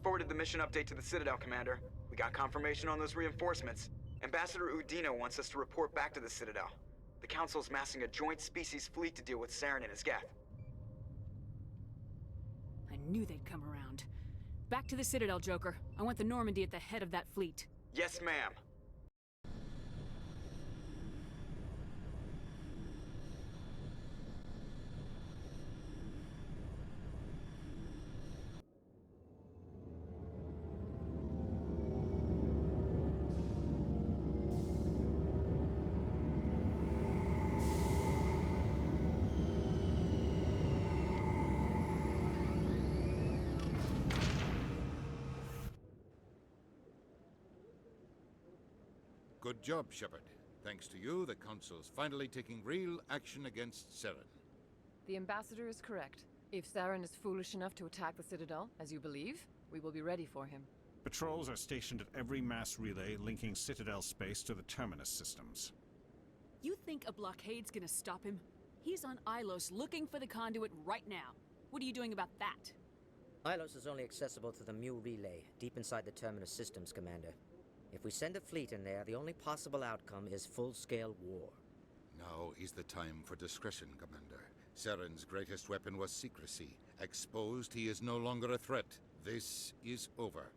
forwarded the mission update to the Citadel, Commander. We got confirmation on those reinforcements. Ambassador Udina wants us to report back to the Citadel. The Council's massing a joint species fleet to deal with Saren and his Geth. I knew they'd come around. Back to the Citadel, Joker. I want the Normandy at the head of that fleet. Yes, ma'am. Good job, Shepard. Thanks to you, the Council's finally taking real action against Saren. The Ambassador is correct. If Saren is foolish enough to attack the Citadel, as you believe, we will be ready for him. Patrols are stationed at every mass relay linking Citadel space to the Terminus systems. You think a blockade's gonna stop him? He's on Ilos looking for the conduit right now. What are you doing about that? Ilos is only accessible to the Mu relay, deep inside the Terminus systems, Commander. If we send a fleet in there, the only possible outcome is full-scale war. Now is the time for discretion, Commander. Saren's greatest weapon was secrecy. Exposed, he is no longer a threat. This is over.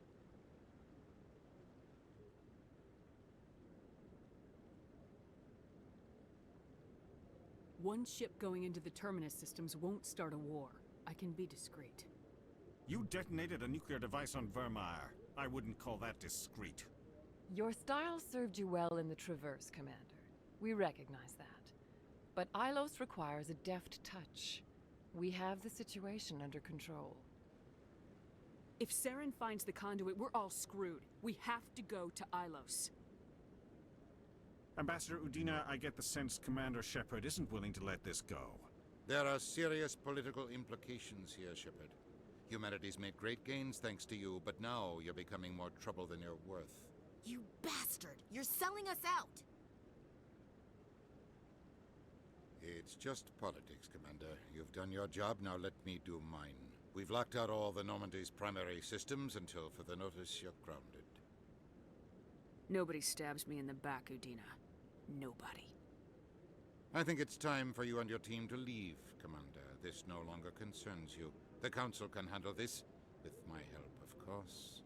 One ship going into the Terminus systems won't start a war. I can be discreet. You detonated a nuclear device on Vermeer. I wouldn't call that discreet. Your style served you well in the Traverse, Commander. We recognize that. But Ilos requires a deft touch. We have the situation under control. If Saren finds the conduit, we're all screwed. We have to go to Ilos. Ambassador Udina, I get the sense Commander Shepard isn't willing to let this go. There are serious political implications here, Shepard. Humanity's made great gains thanks to you, but now you're becoming more trouble than you're worth. You bastard! You're selling us out! It's just politics, Commander. You've done your job, now let me do mine. We've locked out all the Normandy's primary systems until further notice you're grounded. Nobody stabs me in the back, Udina. Nobody. I think it's time for you and your team to leave, Commander. This no longer concerns you. The Council can handle this, with my help, of course.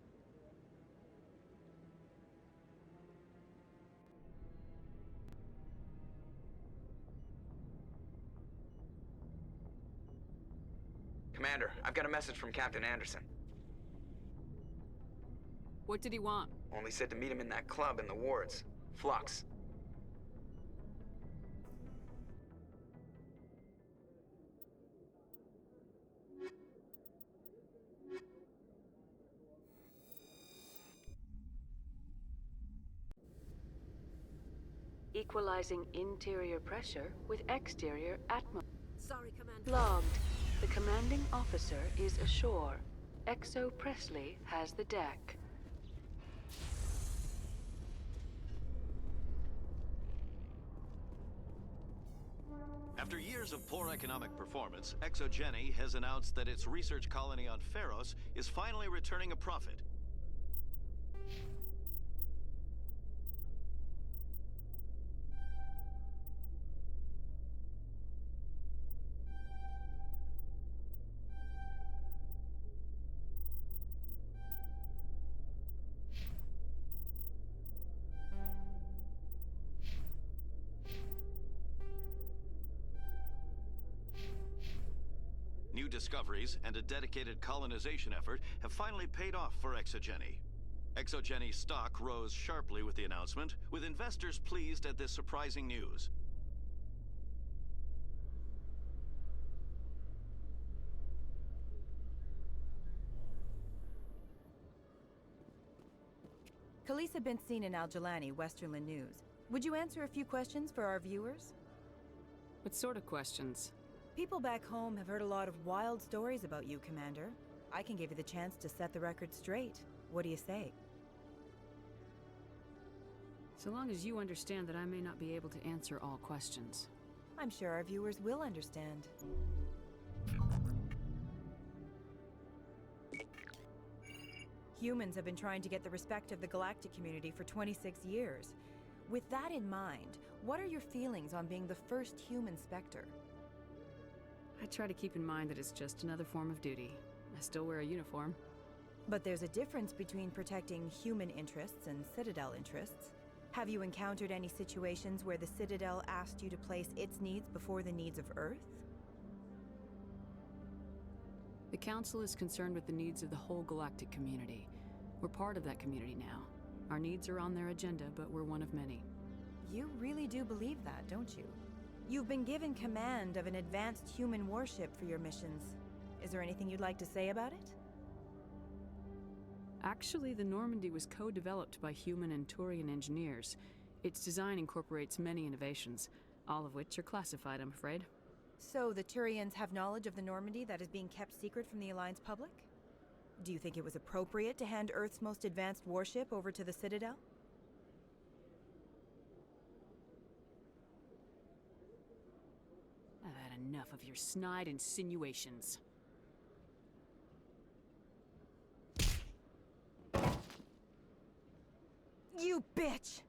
Commander, I've got a message from Captain Anderson. What did he want? Only said to meet him in that club in the wards. Flux. Equalizing interior pressure with exterior atmosphere. Sorry, Commander. Logged. The commanding officer is ashore. Exo Presley has the deck. After years of poor economic performance, ExoGeni has announced that its research colony on Pharos is finally returning a profit. New discoveries and a dedicated colonization effort have finally paid off for ExoGeni. ExoGeni stock rose sharply with the announcement, with investors pleased at this surprising news. Khaleesa bint Sina Al-Jalani, Westerland News. Would you answer a few questions for our viewers? What sort of questions? People back home have heard a lot of wild stories about you, Commander. I can give you the chance to set the record straight. What do you say? So long as you understand that I may not be able to answer all questions. I'm sure our viewers will understand. Humans have been trying to get the respect of the galactic community for 26 years. With that in mind, what are your feelings on being the first human Spectre? I try to keep in mind that it's just another form of duty. I still wear a uniform. But there's a difference between protecting human interests and Citadel interests. Have you encountered any situations where the Citadel asked you to place its needs before the needs of Earth? The Council is concerned with the needs of the whole galactic community. We're part of that community now. Our needs are on their agenda, but we're one of many. You really do believe that, don't you? You've been given command of an advanced human warship for your missions. Is there anything you'd like to say about it? Actually, the Normandy was co-developed by human and Turian engineers. Its design incorporates many innovations, all of which are classified, I'm afraid. So the Turians have knowledge of the Normandy that is being kept secret from the Alliance public? Do you think it was appropriate to hand Earth's most advanced warship over to the Citadel? I've had enough of your snide insinuations. You bitch!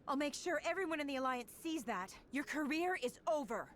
I'll make sure everyone in the Alliance sees that. Your career is over.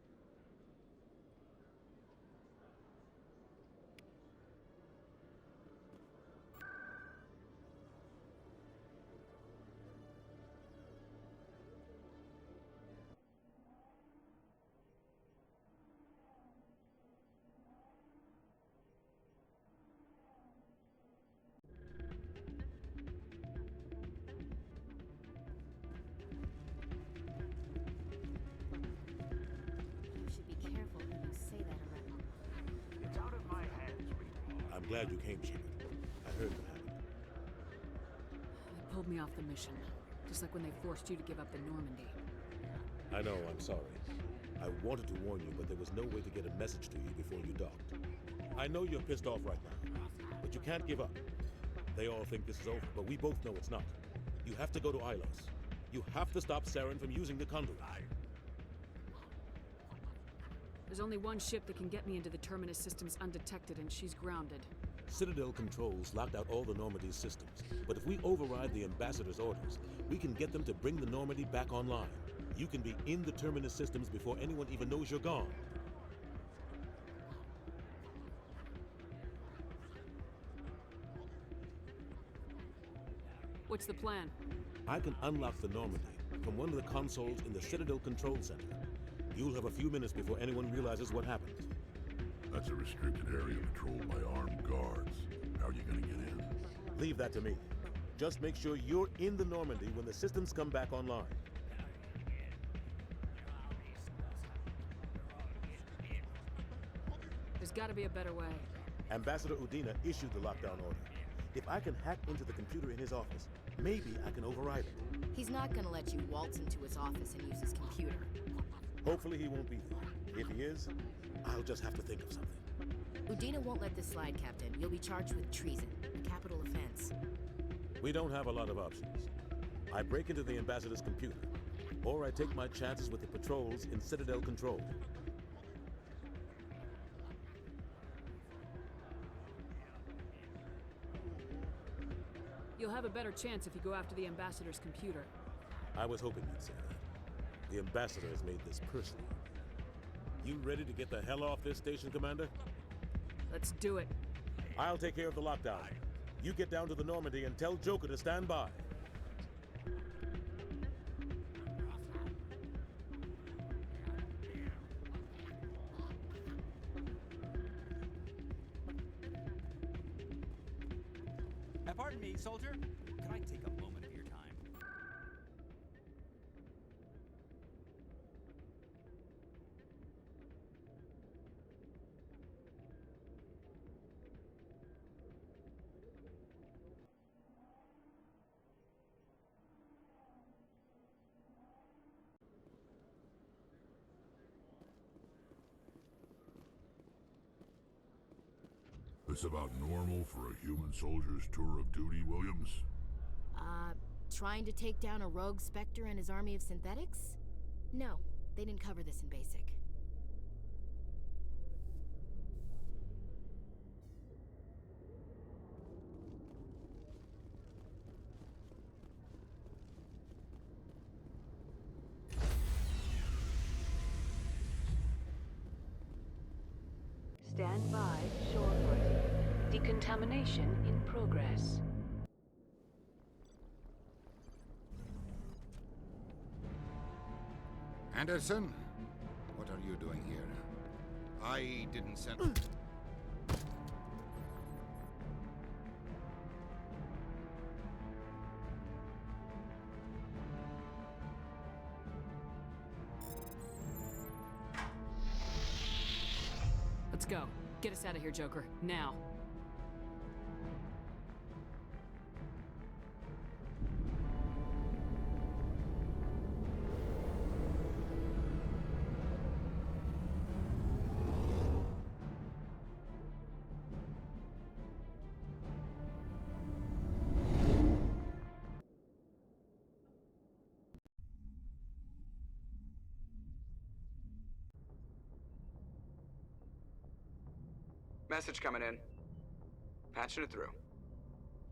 I'm glad you came, Shepard. I heard what happened. They pulled me off the mission, just like when they forced you to give up the Normandy. I know, I'm sorry. I wanted to warn you, but there was no way to get a message to you before you docked. I know you're pissed off right now, but you can't give up. They all think this is over, but we both know it's not. You have to go to Ilos. You have to stop Saren from using the conduit. There's only one ship that can get me into the Terminus systems undetected, and she's grounded. Citadel controls locked out all the Normandy's systems, but if we override the Ambassador's orders, we can get them to bring the Normandy back online. You can be in the Terminus systems before anyone even knows you're gone. What's the plan? I can unlock the Normandy from one of the consoles in the Citadel Control Center. You'll have a few minutes before anyone realizes what happened. That's a restricted area patrolled by armed guards. How are you gonna get in? Leave that to me. Just make sure you're in the Normandy when the systems come back online. There's gotta be a better way. Ambassador Udina issued the lockdown order. If I can hack into the computer in his office, maybe I can override it. He's not gonna let you waltz into his office and use his computer. Hopefully he won't be there. If he is, I'll just have to think of something. Udina won't let this slide, Captain. You'll be charged with treason, a capital offense. We don't have a lot of options. I break into the Ambassador's computer, or I take my chances with the patrols in Citadel Control. You'll have a better chance if you go after the Ambassador's computer. I was hoping you'd say that. The Ambassador has made this personal. You ready to get the hell off this station, Commander? Let's do it. I'll take care of the lockdown. You get down to the Normandy and tell Joker to stand by. Pardon me, soldier. Could I take a moment of your time? This about normal for a human soldier's tour of duty, Williams? Trying to take down a rogue Spectre and his army of synthetics? No, they didn't cover this in basic. Stand by, shortward. Decontamination in progress. Anderson? What are you doing here? I didn't send... Let's go. Get us out of here, Joker. Now. Message coming in. Patching it through.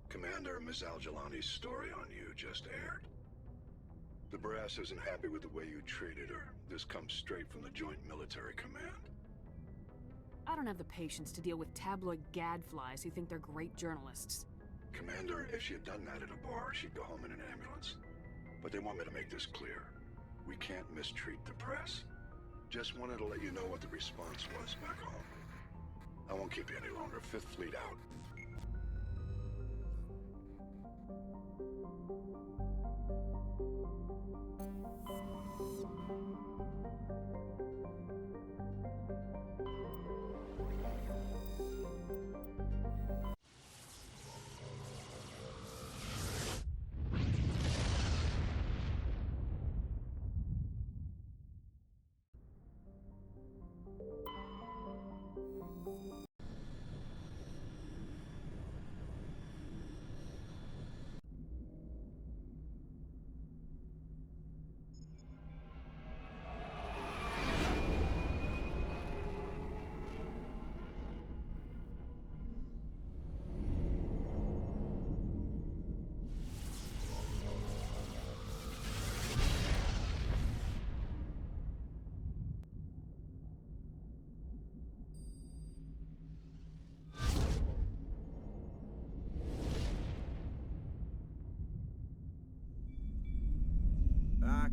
Commander, Ms. Al-Jalani's story on you just aired. The brass isn't happy with the way you treated her. This comes straight from the Joint Military Command. I don't have the patience to deal with tabloid gadflies who think they're great journalists. Commander, if she had done that at a bar, she'd go home in an ambulance. But they want me to make this clear. We can't mistreat the press. Just wanted to let you know what the response was back home. I won't keep you any longer. Fifth Fleet out.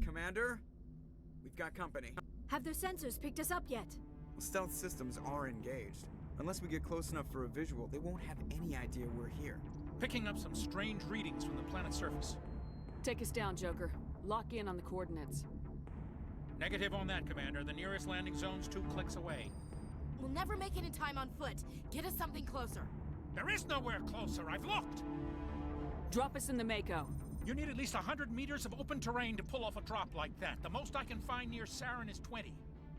Commander? We've got company. Have their sensors picked us up yet? Stealth systems are engaged. Unless we get close enough for a visual, they won't have any idea we're here. Picking up some strange readings from the planet's surface. Take us down, Joker. Lock in on the coordinates. Negative on that, Commander. The nearest landing zone's 2 clicks away. We'll never make it in time on foot. Get us something closer. There is nowhere closer. I've looked. Drop us in the Mako. You need at least 100 meters of open terrain to pull off a drop like that. The most I can find near Saren is 20.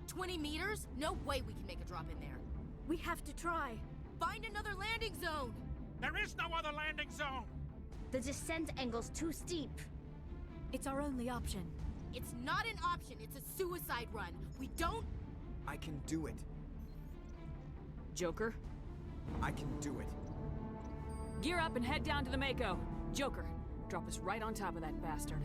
20 meters? No way we can make a drop in there. We have to try. Find another landing zone! There is no other landing zone! The descent angle's too steep. It's our only option. It's not an option, it's a suicide run. We don't... I can do it. Joker? I can do it. Gear up and head down to the Mako. Joker, drop us right on top of that bastard.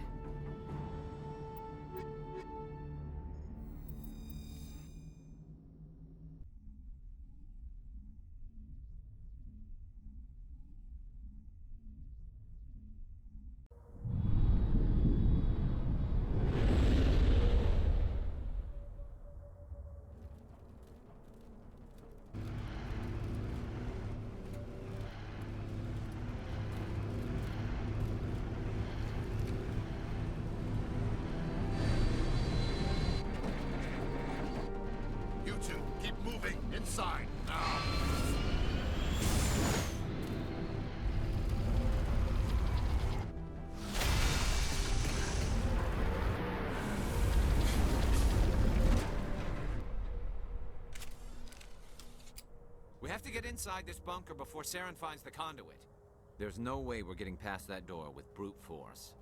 Keep moving inside now. We have to get inside this bunker before Saren finds the conduit. There's no way we're getting past that door with brute force.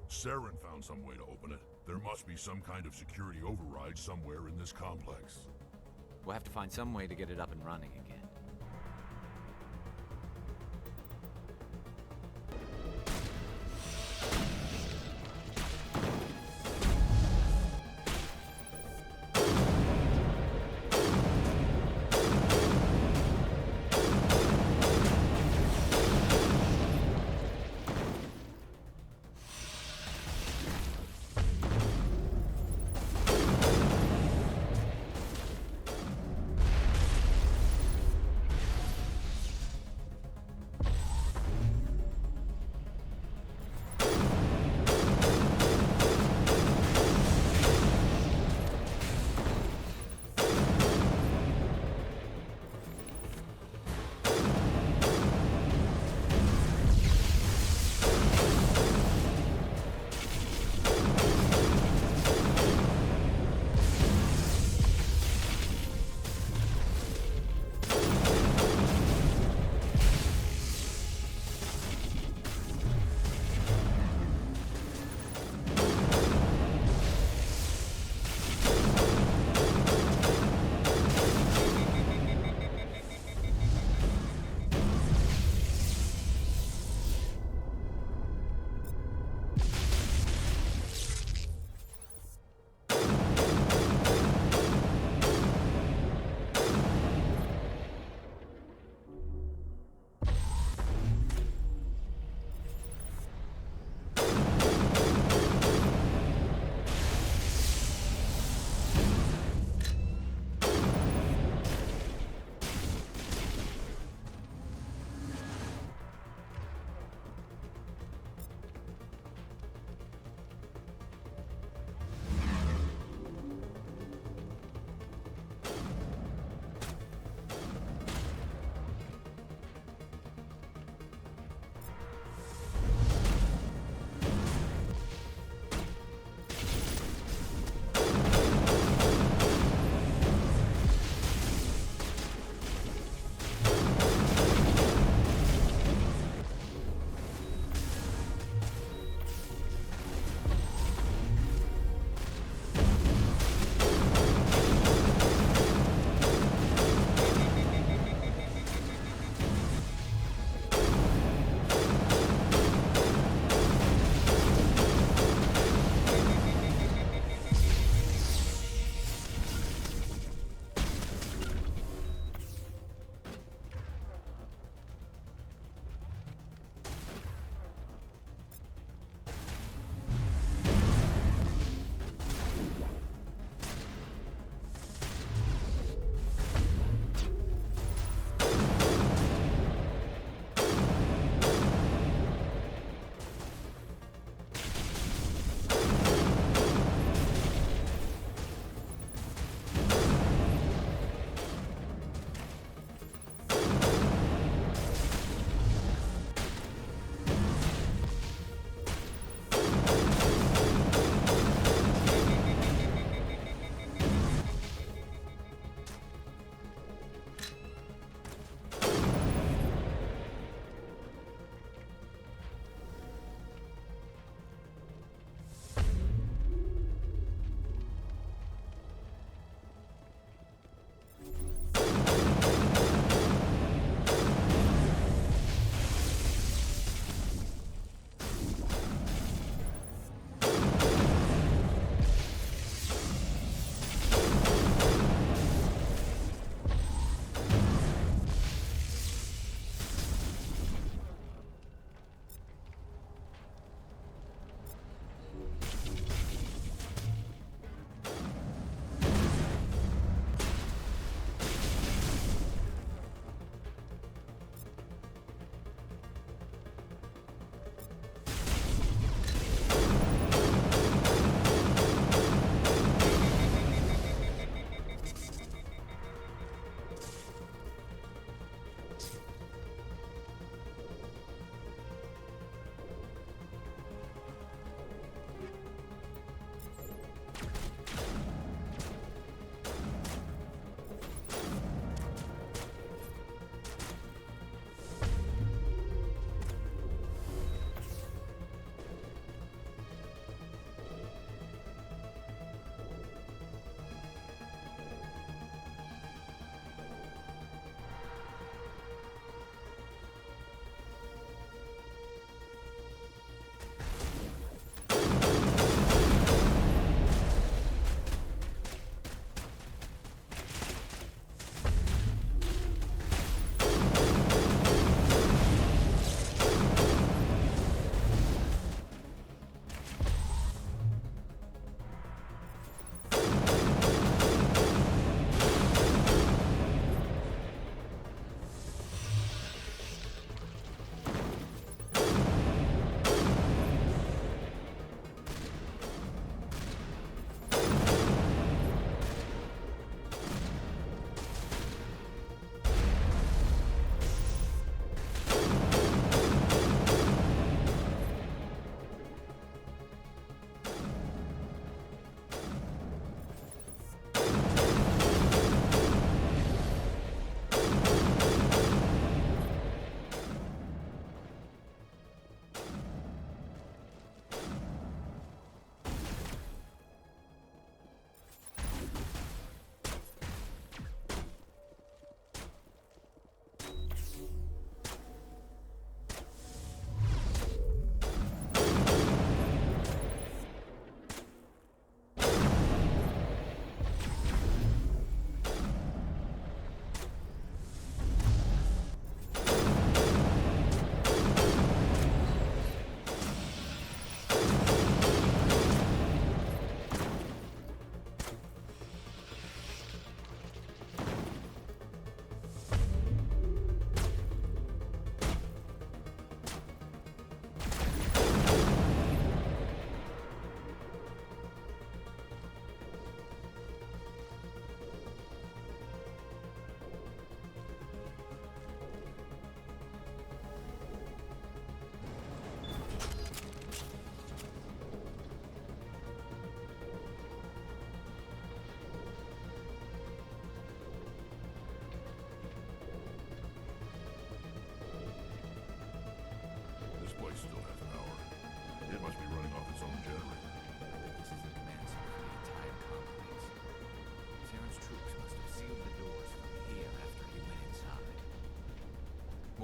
Saren found some way to open it. There must be some kind of security override somewhere in this complex. We'll have to find some way to get it up and running again.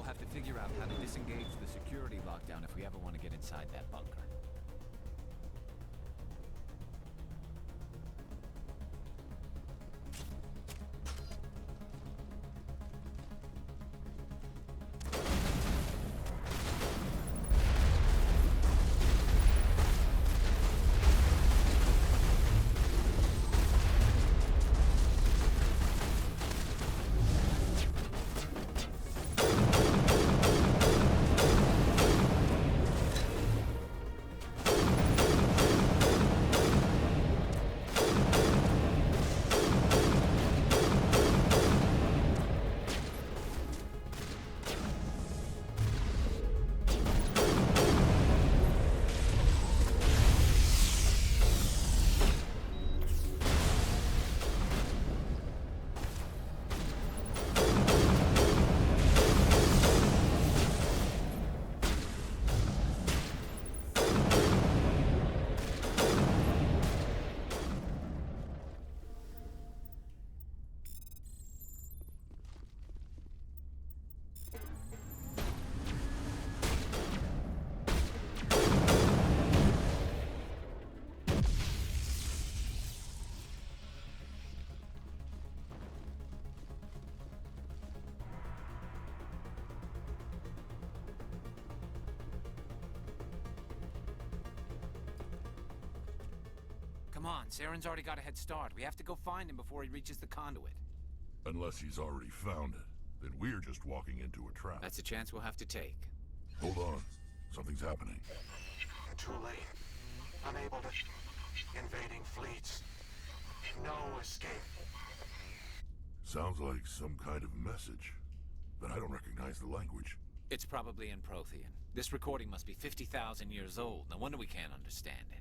We'll have to figure out how to disengage the security lockdown if we ever want to get inside that bunker. Come on, Saren's already got a head start. We have to go find him before he reaches the conduit. Unless he's already found it. Then we're just walking into a trap. That's a chance we'll have to take. Hold on. Something's happening. Too late. Unable to... Invading fleets. No escape. Sounds like some kind of message. But I don't recognize the language. It's probably in Prothean. This recording must be 50,000 years old. No wonder we can't understand it.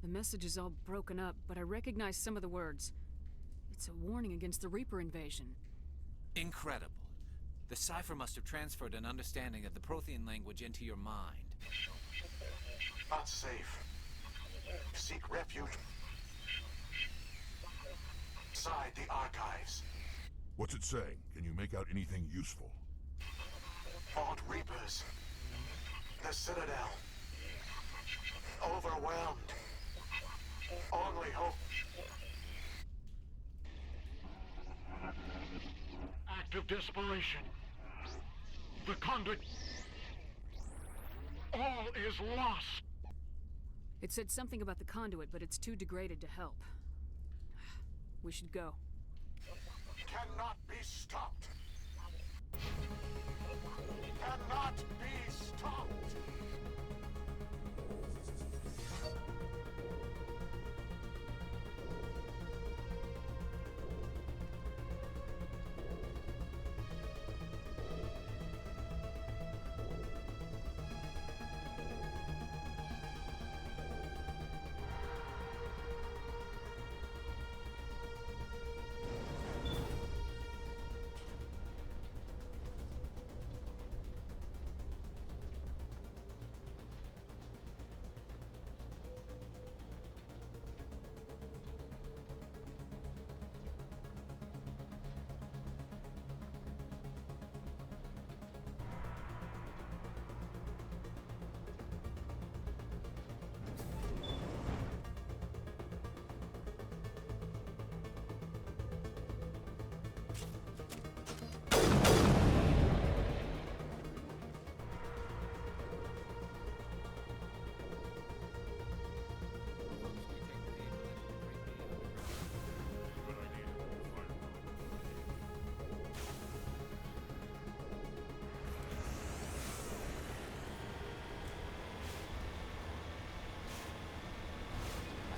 The message is all broken up, but I recognize some of the words. It's a warning against the Reaper invasion. Incredible. The cipher must have transferred an understanding of the Prothean language into your mind. Not safe. Seek refuge. Inside the archives. What's it saying? Can you make out anything useful? Fought Reapers. The Citadel. Overwhelmed. Only hope. Act of desperation. The conduit. All is lost. It said something about the conduit, but it's too degraded to help. We should go. Cannot be stopped. Cannot be stopped.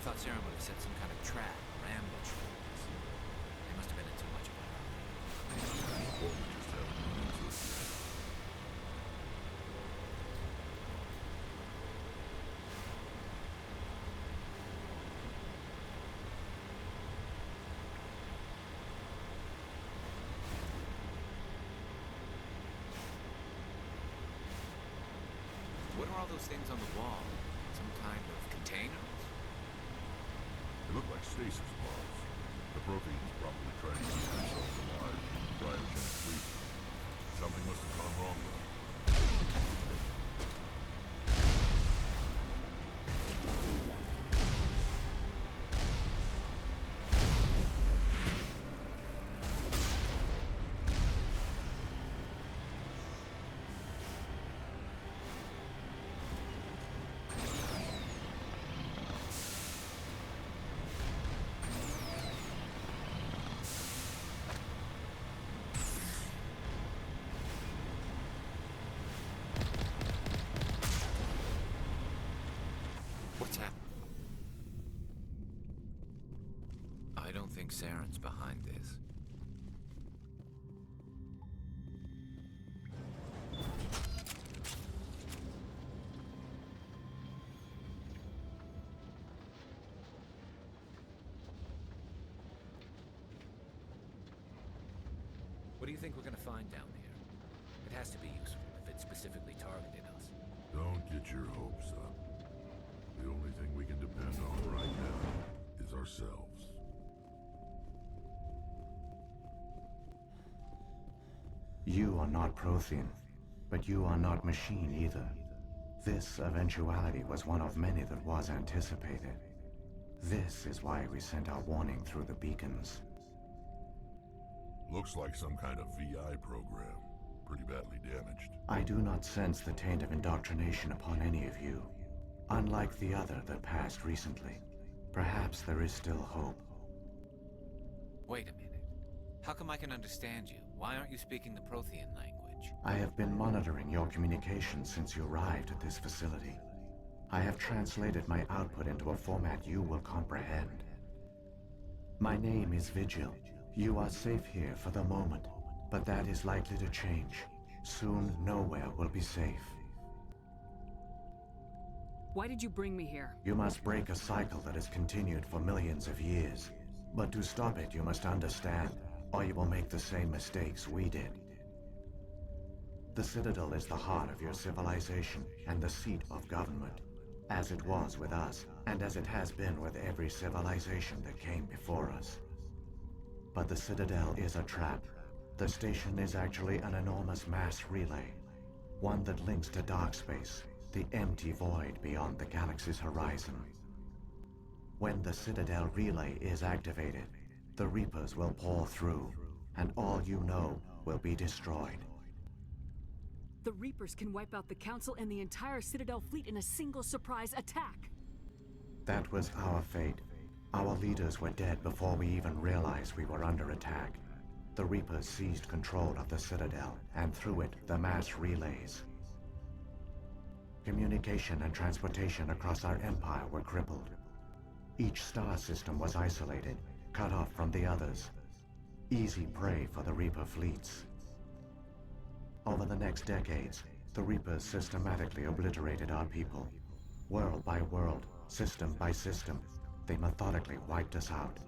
I thought Saren would have set some kind of trap or ambush for us. They must have been in too much of a hurry. What are all those things on the wall? Some kind of containers? They look like stasis pods. The Protheans probably trying to keep themselves alive, try and Saren's behind this. What do you think we're gonna find down there? It has to be useful if it specifically targeted us. Don't get your hopes up. The only thing we can depend on right now is ourselves. You are not Prothean, but you are not machine either. This eventuality was one of many that was anticipated. This is why we sent our warning through the beacons. Looks like some kind of VI program. Pretty badly damaged. I do not sense the taint of indoctrination upon any of you. Unlike the other that passed recently, perhaps there is still hope. Wait a minute. How come I can understand you? Why aren't you speaking the Prothean language? I have been monitoring your communications since you arrived at this facility. I have translated my output into a format you will comprehend. My name is Vigil. You are safe here for the moment, but that is likely to change. Soon, nowhere will be safe. Why did you bring me here? You must break a cycle that has continued for millions of years. But to stop it, you must understand, or you will make the same mistakes we did. The Citadel is the heart of your civilization and the seat of government, as it was with us, and as it has been with every civilization that came before us. But the Citadel is a trap. The station is actually an enormous mass relay, one that links to dark space, the empty void beyond the galaxy's horizon. When the Citadel relay is activated, the Reapers will pour through, and all you know will be destroyed. The Reapers can wipe out the Council and the entire Citadel fleet in a single surprise attack. That was our fate. Our leaders were dead before we even realized we were under attack. The Reapers seized control of the Citadel, and through it, the mass relays. Communication and transportation across our empire were crippled. Each star system was isolated, cut off from the others. Easy prey for the Reaper fleets. Over the next decades, the Reapers systematically obliterated our people. World by world, system by system, they methodically wiped us out.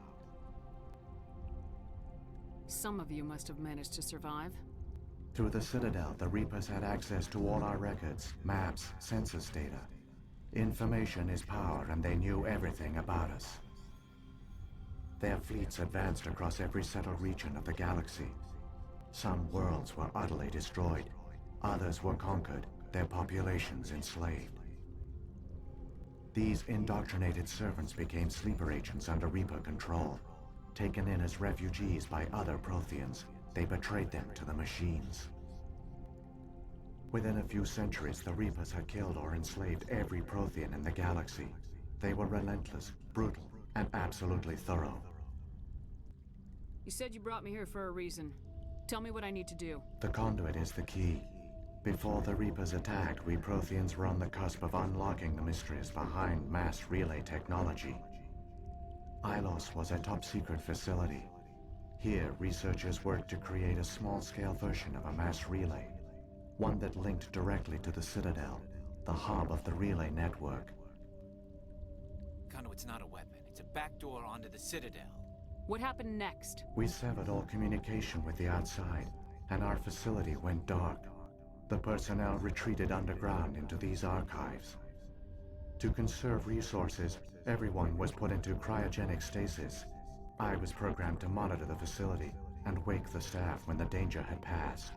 Some of you must have managed to survive. Through the Citadel, the Reapers had access to all our records, maps, census data. Information is power, and they knew everything about us. Their fleets advanced across every settled region of the galaxy. Some worlds were utterly destroyed. Others were conquered, their populations enslaved. These indoctrinated servants became sleeper agents under Reaper control. Taken in as refugees by other Protheans, they betrayed them to the machines. Within a few centuries, the Reapers had killed or enslaved every Prothean in the galaxy. They were relentless, brutal, and absolutely thorough. You said you brought me here for a reason. Tell me what I need to do. The conduit is the key. Before the Reapers attacked, we Protheans were on the cusp of unlocking the mysteries behind mass relay technology. Ilos was a top-secret facility. Here, researchers worked to create a small-scale version of a mass relay, one that linked directly to the Citadel, the hub of the relay network. Conduit's not a weapon. It's a backdoor onto the Citadel. What happened next? We severed all communication with the outside, and our facility went dark. The personnel retreated underground into these archives. To conserve resources, everyone was put into cryogenic stasis. I was programmed to monitor the facility and wake the staff when the danger had passed.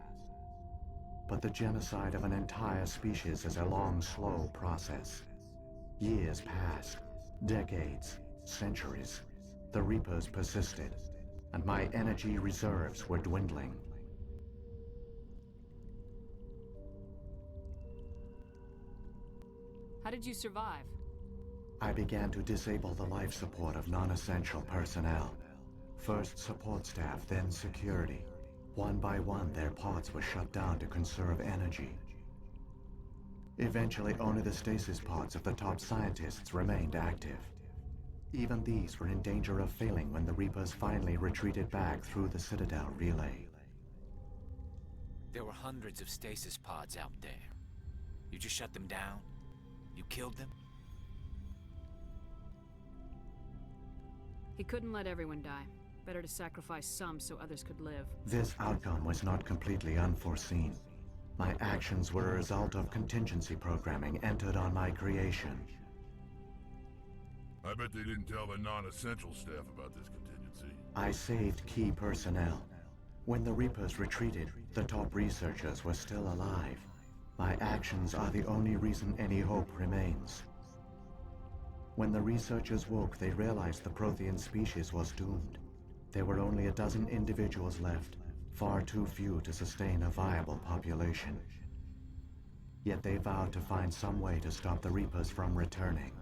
But the genocide of an entire species is a long, slow process. Years passed, decades, centuries. The Reapers persisted, and my energy reserves were dwindling. How did you survive? I began to disable the life support of non-essential personnel. First support staff, then security. One by one, their pods were shut down to conserve energy. Eventually, only the stasis pods of the top scientists remained active. Even these were in danger of failing when the Reapers finally retreated back through the Citadel relay. There were hundreds of stasis pods out there. You just shut them down? You killed them? He couldn't let everyone die. Better to sacrifice some so others could live. This outcome was not completely unforeseen. My actions were a result of contingency programming entered on my creation. I bet they didn't tell the non-essential staff about this contingency. I saved key personnel. When the Reapers retreated, the top researchers were still alive. My actions are the only reason any hope remains. When the researchers woke, they realized the Prothean species was doomed. There were only a dozen individuals left, far too few to sustain a viable population. Yet they vowed to find some way to stop the Reapers from returning.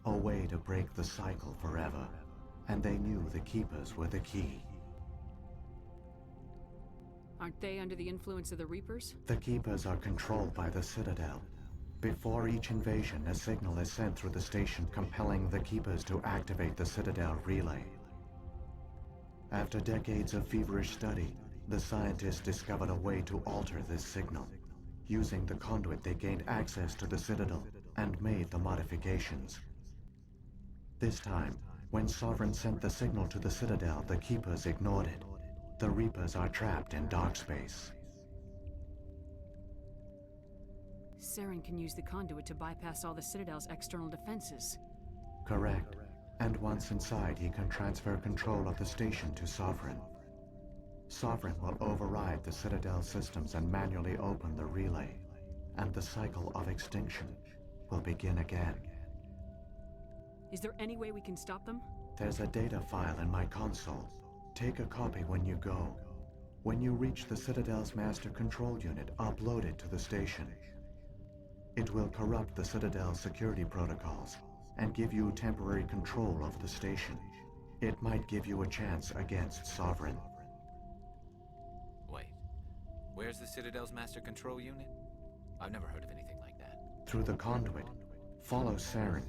A way to break the cycle forever. And they knew the Keepers were the key. Aren't they under the influence of the Reapers? The Keepers are controlled by the Citadel. Before each invasion, a signal is sent through the station compelling the Keepers to activate the Citadel relay. After decades of feverish study, the scientists discovered a way to alter this signal. Using the conduit, they gained access to the Citadel and made the modifications. This time, when Sovereign sent the signal to the Citadel, the Keepers ignored it. The Reapers are trapped in dark space. Saren can use the conduit to bypass all the Citadel's external defenses. Correct. And once inside, he can transfer control of the station to Sovereign. Sovereign will override the Citadel systems and manually open the relay. And the cycle of extinction will begin again. Is there any way we can stop them? There's a data file in my console. Take a copy when you go. When you reach the Citadel's master control unit, upload it to the station. It will corrupt the Citadel's security protocols and give you temporary control of the station. It might give you a chance against Sovereign. Wait. Where's the Citadel's master control unit? I've never heard of anything like that. Through the conduit, follow Saren.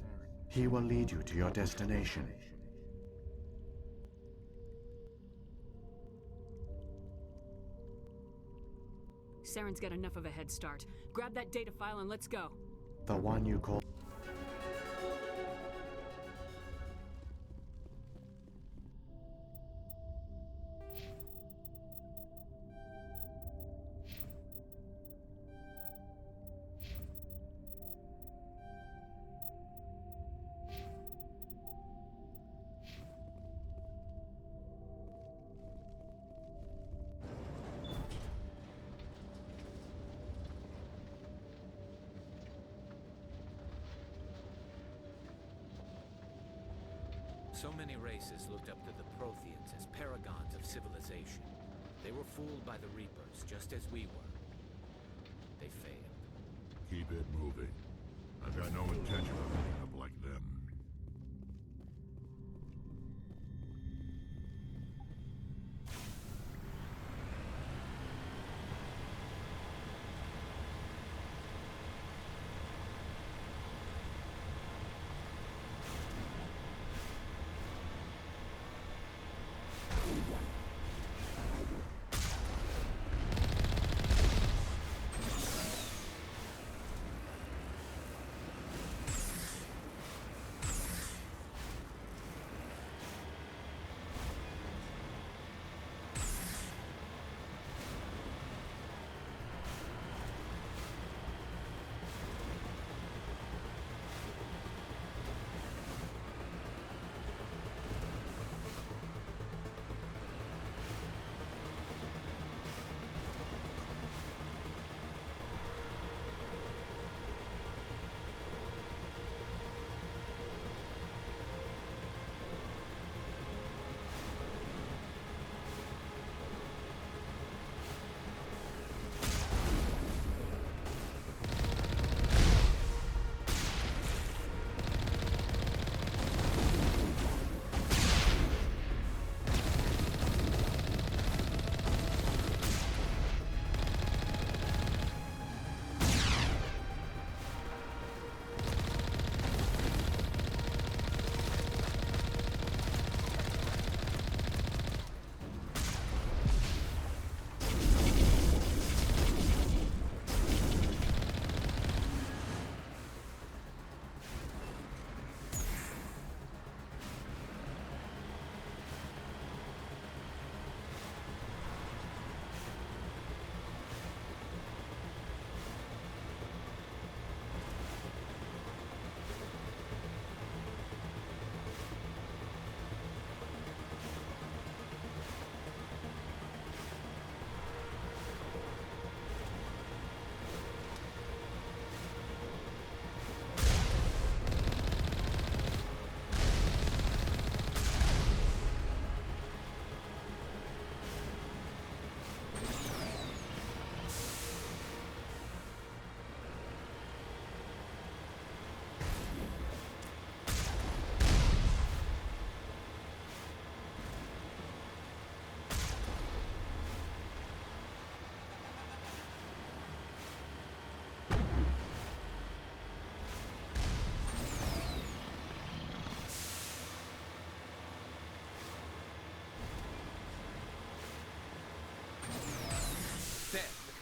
He will lead you to your destination. Saren's got enough of a head start. Grab that data file and let's go. The one you call... So many races looked up to the Protheans as paragons of civilization. They were fooled by the Reapers, just as we were. They failed. Keep it moving. I've got no intention of ending up like them.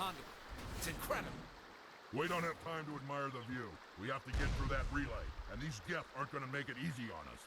conduit. It's incredible. We don't have time to admire the view. We have to get through that relay, and these Geth aren't gonna make it easy on us.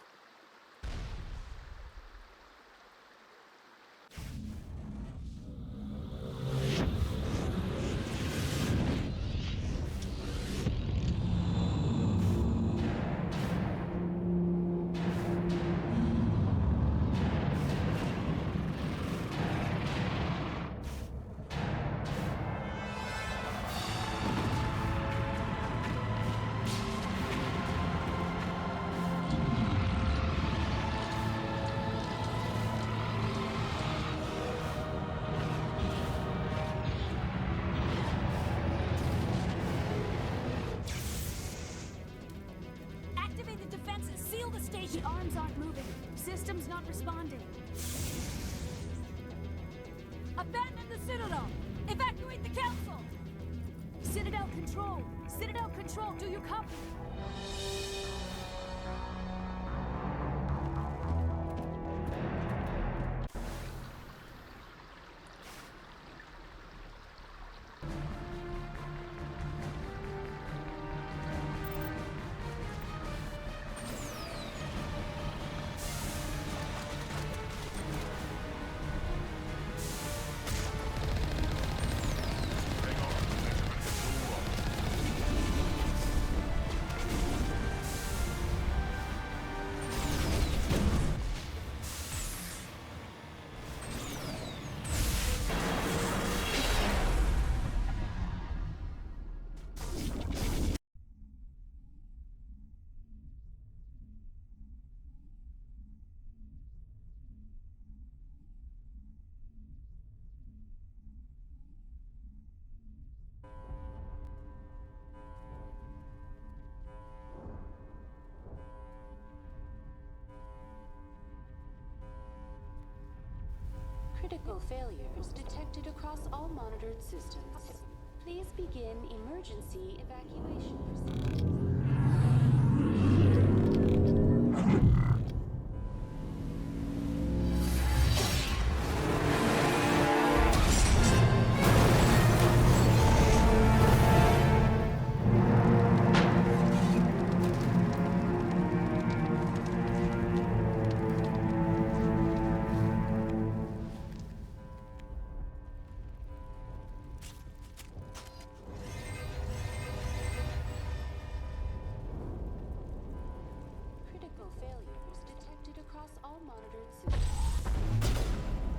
Activate the defenses! Seal the station! The arms aren't moving. System's not responding. Abandon the Citadel! Evacuate the Council! Citadel Control! Citadel Control, do you copy? Critical failures detected across all monitored systems. Please begin emergency evacuation procedures. Failures detected across all monitored systems.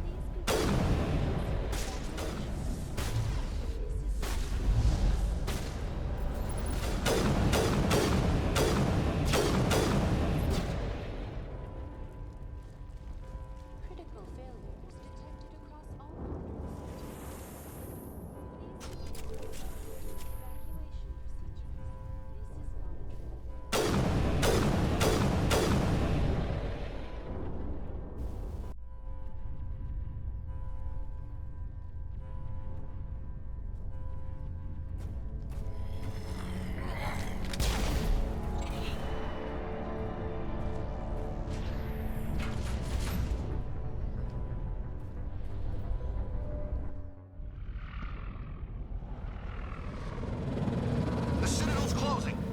Please critical failures detected across all monitored systems.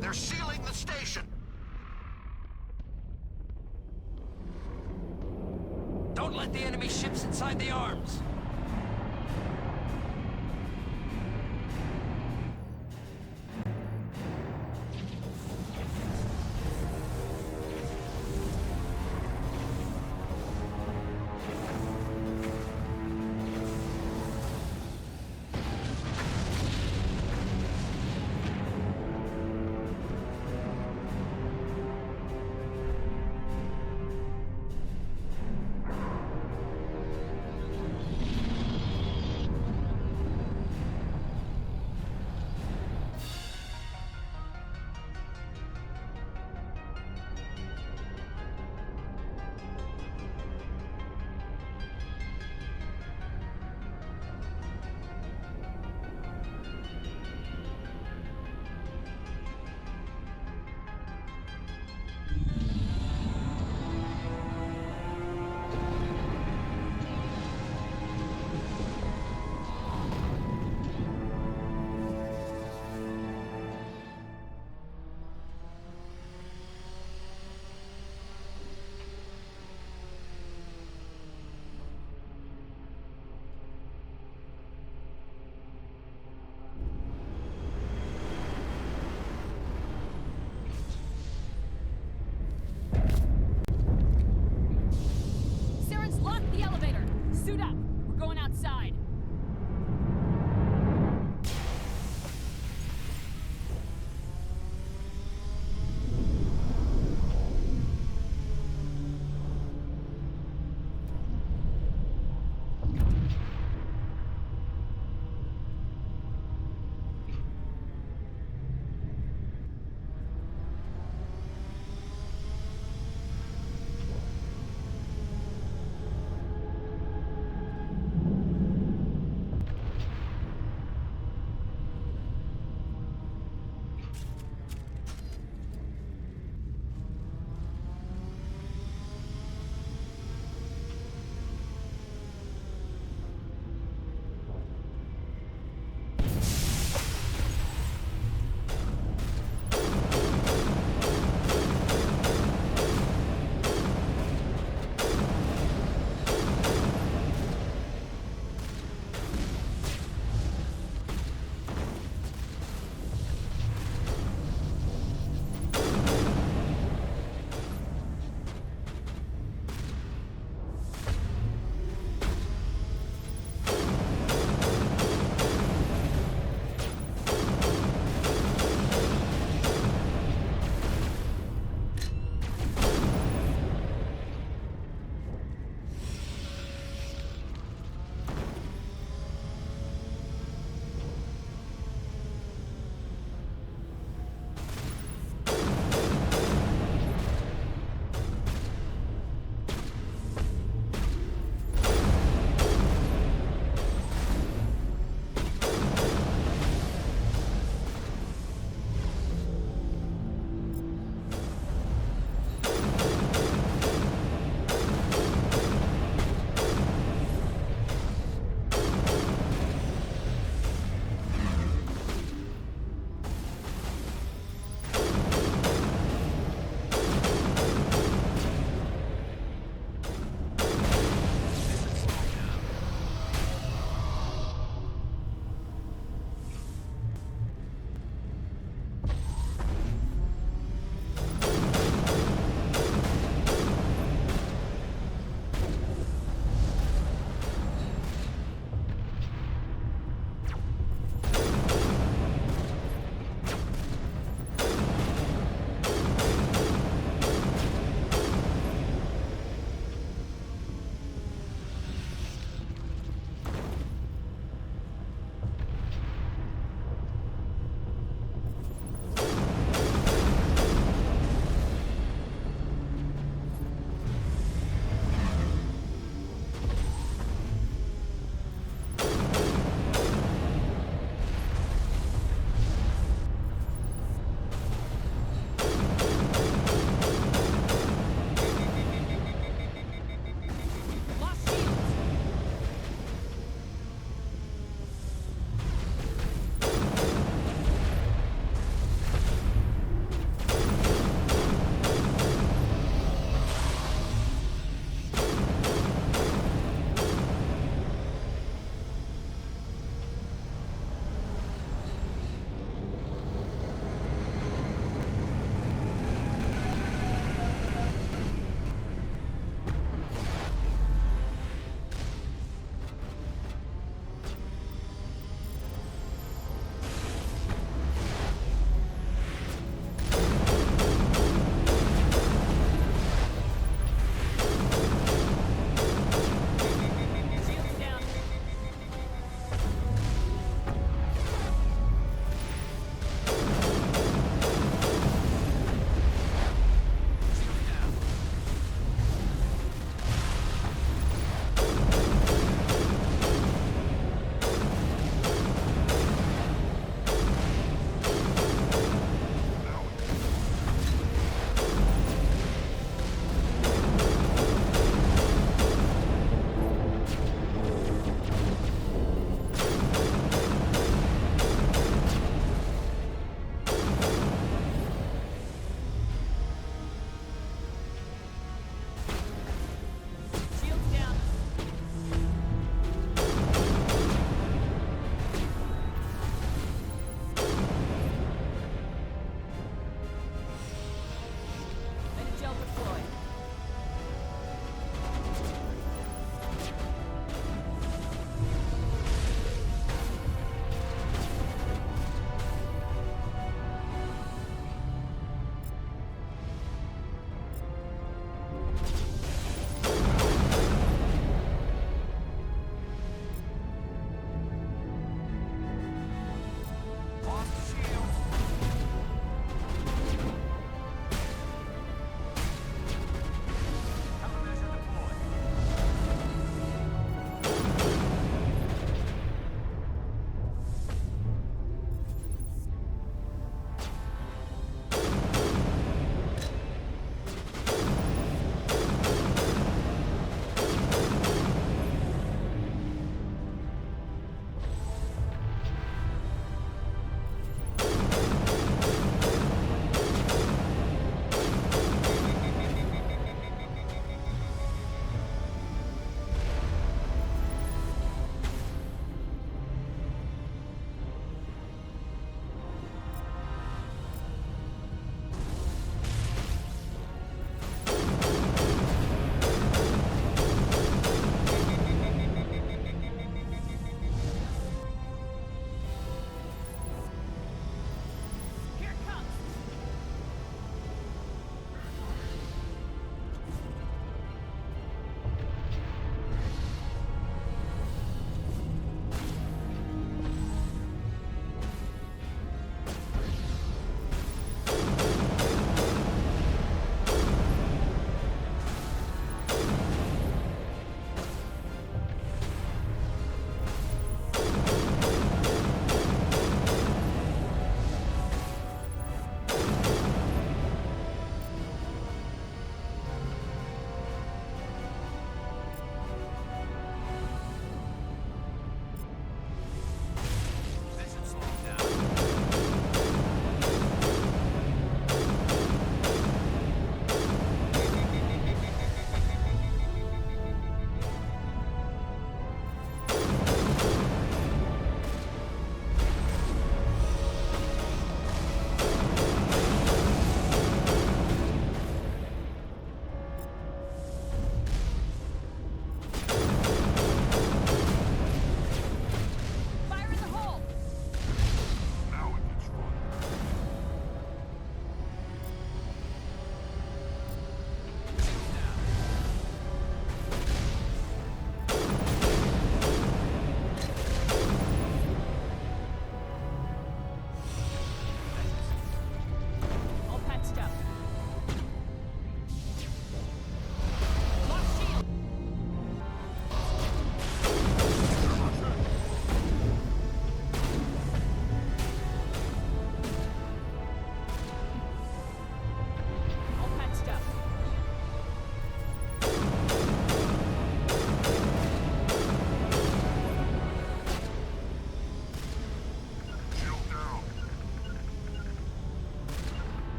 They're sealing the station! Don't let the enemy ships inside the arms!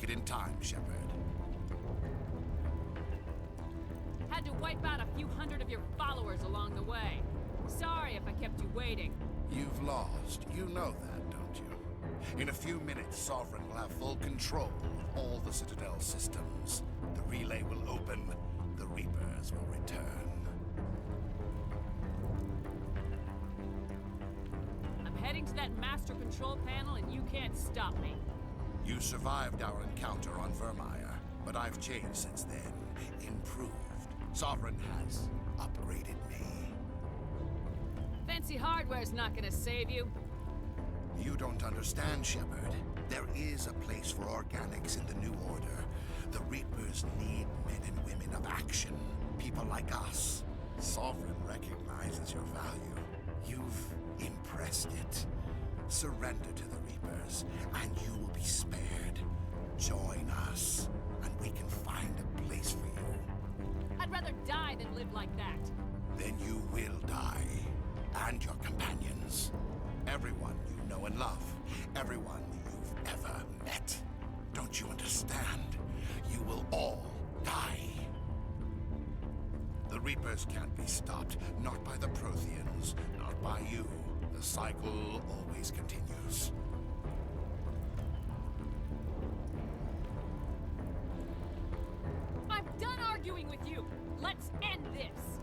make it in time, Shepard. Had to wipe out a few hundred of your followers along the way. Sorry if I kept you waiting. You've lost. You know that, don't you? In a few minutes, Sovereign will have full control of all the Citadel systems. The relay will open. The Reapers will return. I'm heading to that master control panel and you can't stop me. You survived our encounter on Vermeer, but I've changed since then. Improved. Sovereign has upgraded me. Fancy hardware's not gonna save you. You don't understand, Shepard. There is a place for organics in the New Order. The Reapers need men and women of action. People like us. Sovereign recognizes your value. You've impressed it. Surrender to the Reapers, and you will be spared. Join us, and we can find a place for you. I'd rather die than live like that. Then you will die. And your companions. Everyone you know and love. Everyone you've ever met. Don't you understand? You will all die. The Reapers can't be stopped. Not by the Protheans. Not by you. The cycle always continues. I'm done arguing with you. Let's end this.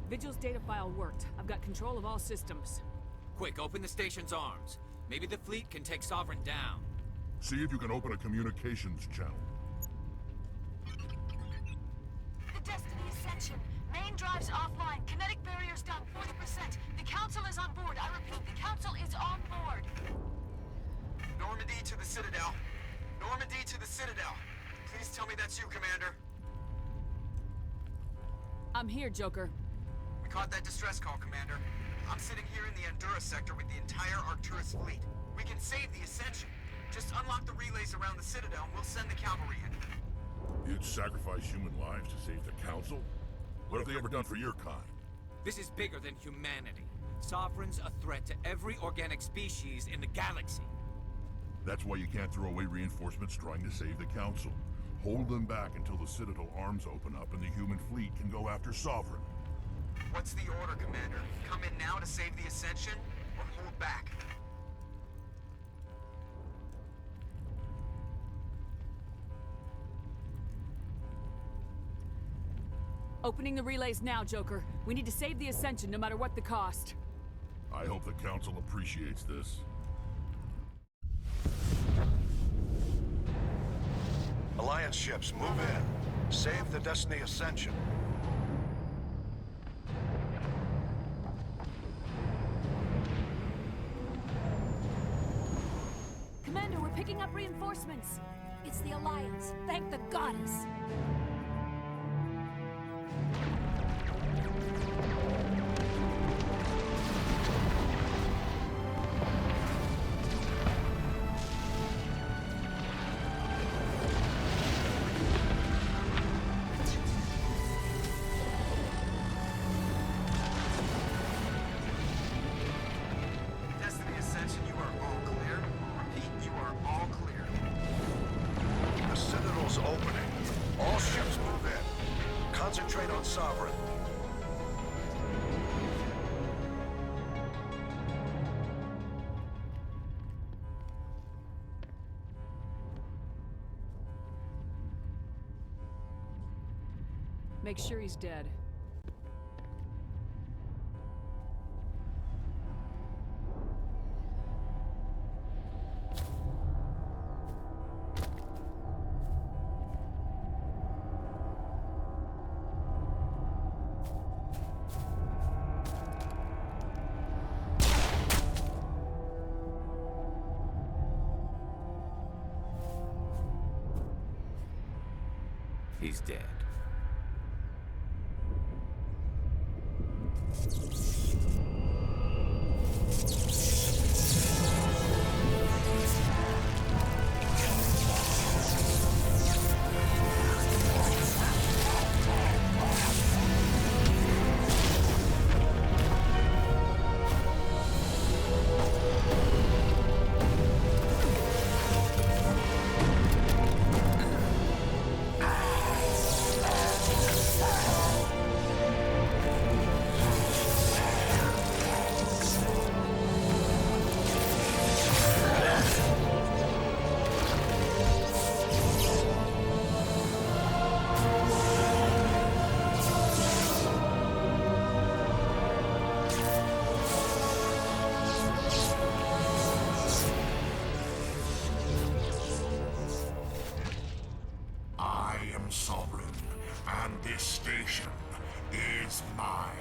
Vigil's data file worked. I've got control of all systems. Quick, open the station's arms. Maybe the fleet can take Sovereign down. See if you can open a communications channel. The Destiny Ascension. Main drives offline. Kinetic barriers down 40%. The Council is on board. I repeat, the Council is on board. Normandy to the Citadel. Normandy to the Citadel. Please tell me that's you, Commander. I'm here, Joker. We caught that distress call, Commander. I'm sitting here in the Endura sector with the entire Arcturus fleet. We can save the Ascension. Just unlock the relays around the Citadel and we'll send the cavalry in. You'd sacrifice human lives to save the Council? What have they ever done for your kind? This is bigger than humanity. Sovereign's a threat to every organic species in the galaxy. That's why you can't throw away reinforcements trying to save the Council. Hold them back until the Citadel arms open up and the human fleet can go after Sovereign. What's the order, Commander? Come in now to save the Ascension, or hold back? Opening the relays now, Joker. We need to save the Ascension, no matter what the cost. I hope the Council appreciates this. Alliance ships, move in. Save the Destiny Ascension. Commander, we're picking up reinforcements. It's the Alliance. Thank the goddess. Destiny Ascension, you are all clear. Repeat, you are all clear. The Citadel's opening. All ships move in. Concentrate on Sovereign. Make sure he's dead. He's dead. I am Sovereign, and this station is mine.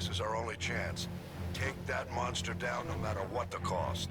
this is our only chance. Take that monster down no matter what the cost.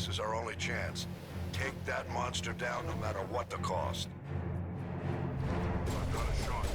This is our only chance. Take that monster down no matter what the cost. I've got a shot.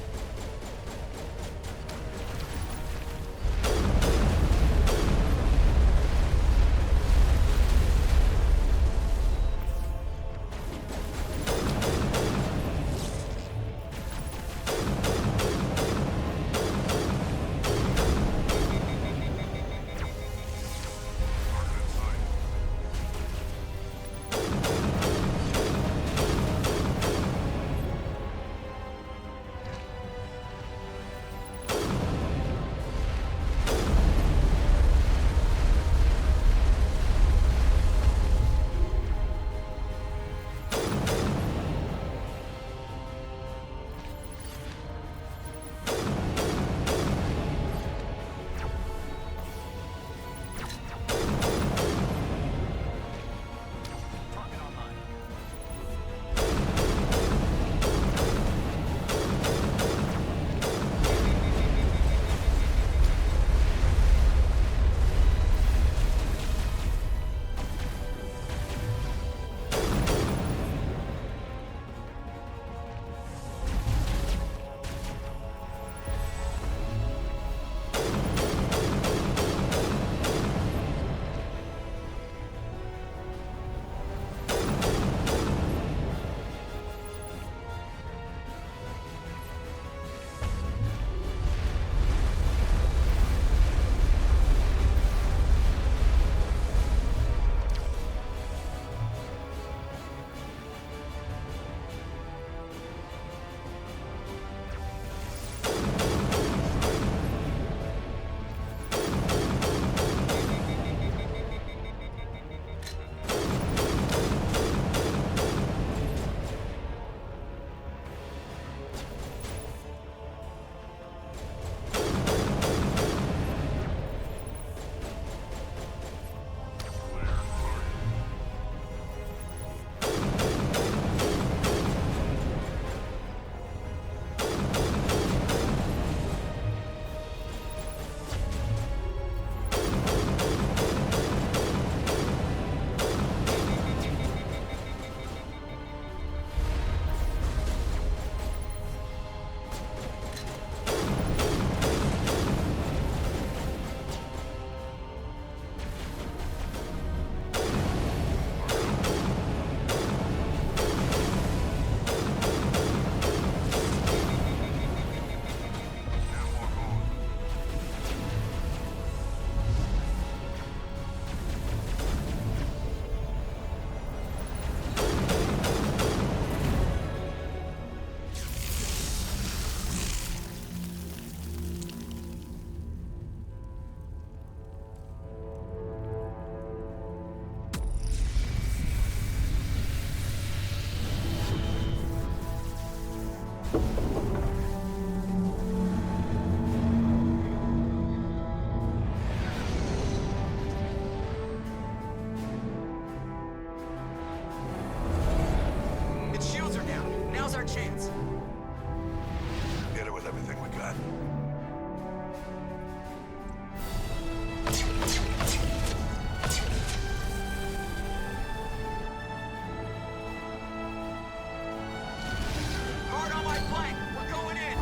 Guard on my flank! We're going in!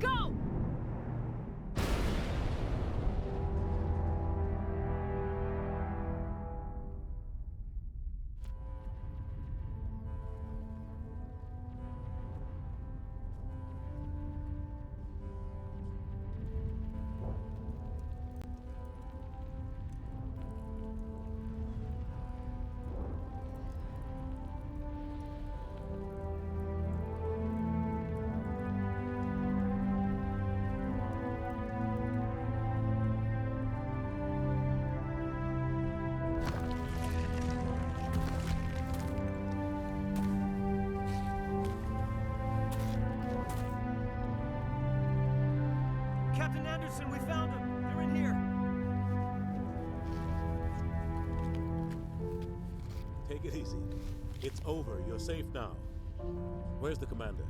Go! Captain Anderson, we found them. They're in here. Take it easy. It's over. You're safe now. Where's the commander?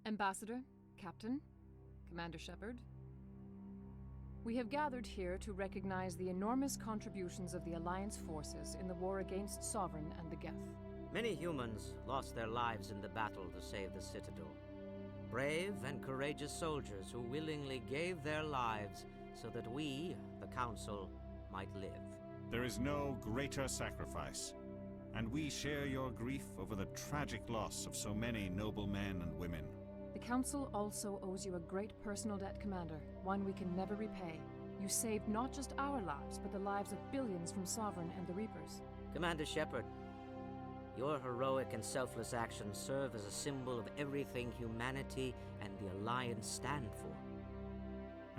Ambassador, Captain, Commander Shepard, we have gathered here to recognize the enormous contributions of the Alliance forces in the war against Sovereign and the Geth. Many humans lost their lives in the battle to save the Citadel. Brave and courageous soldiers who willingly gave their lives so that we, the Council, might live. There is no greater sacrifice, and we share your grief over the tragic loss of so many noble men and women. The Council also owes you a great personal debt, Commander, one we can never repay. You saved not just our lives, but the lives of billions from Sovereign and the Reapers. Commander Shepard, your heroic and selfless actions serve as a symbol of everything humanity and the Alliance stand for.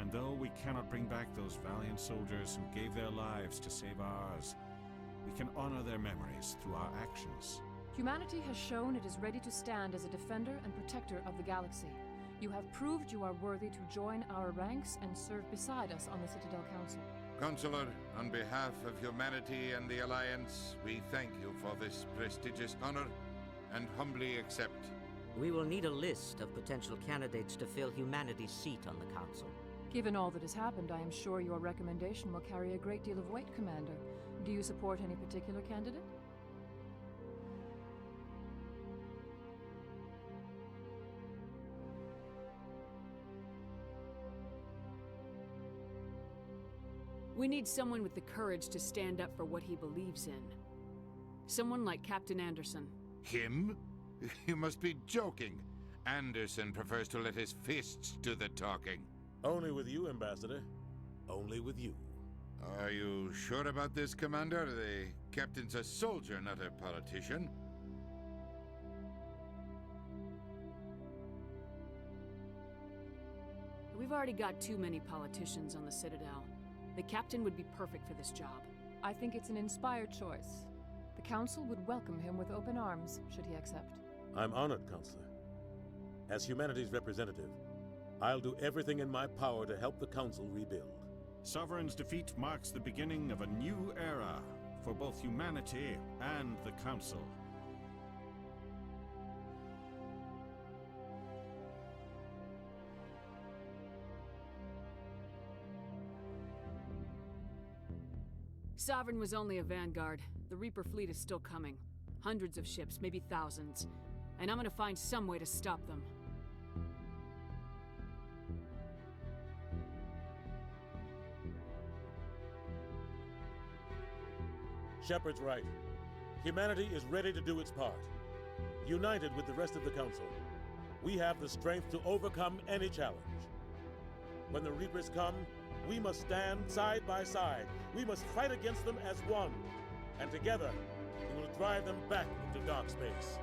And though we cannot bring back those valiant soldiers who gave their lives to save ours, we can honor their memories through our actions. Humanity has shown it is ready to stand as a defender and protector of the galaxy. You have proved you are worthy to join our ranks and serve beside us on the Citadel Council. Consular, on behalf of humanity and the Alliance, we thank you for this prestigious honor and humbly accept. We will need a list of potential candidates to fill humanity's seat on the Council. Given all that has happened, I am sure your recommendation will carry a great deal of weight, Commander. Do you support any particular candidate? We need someone with the courage to stand up for what he believes in. Someone like Captain Anderson. Him? You must be joking. Anderson prefers to let his fists do the talking. Only with you, Ambassador. Only with you. Are you sure about this, Commander? The captain's a soldier, not a politician. We've already got too many politicians on the Citadel. The captain would be perfect for this job. I think it's an inspired choice. The Council would welcome him with open arms, should he accept. I'm honored, Counselor. As humanity's representative, I'll do everything in my power to help the Council rebuild. Sovereign's defeat marks the beginning of a new era for both humanity and the Council. Sovereign was only a vanguard. The Reaper fleet is still coming. Hundreds of ships, maybe thousands. And I'm gonna find some way to stop them. Shepard's right. Humanity is ready to do its part. United with the rest of the Council, we have the strength to overcome any challenge. When the Reapers come, we must stand side by side. We must fight against them as one. And together, we will drive them back into dark space.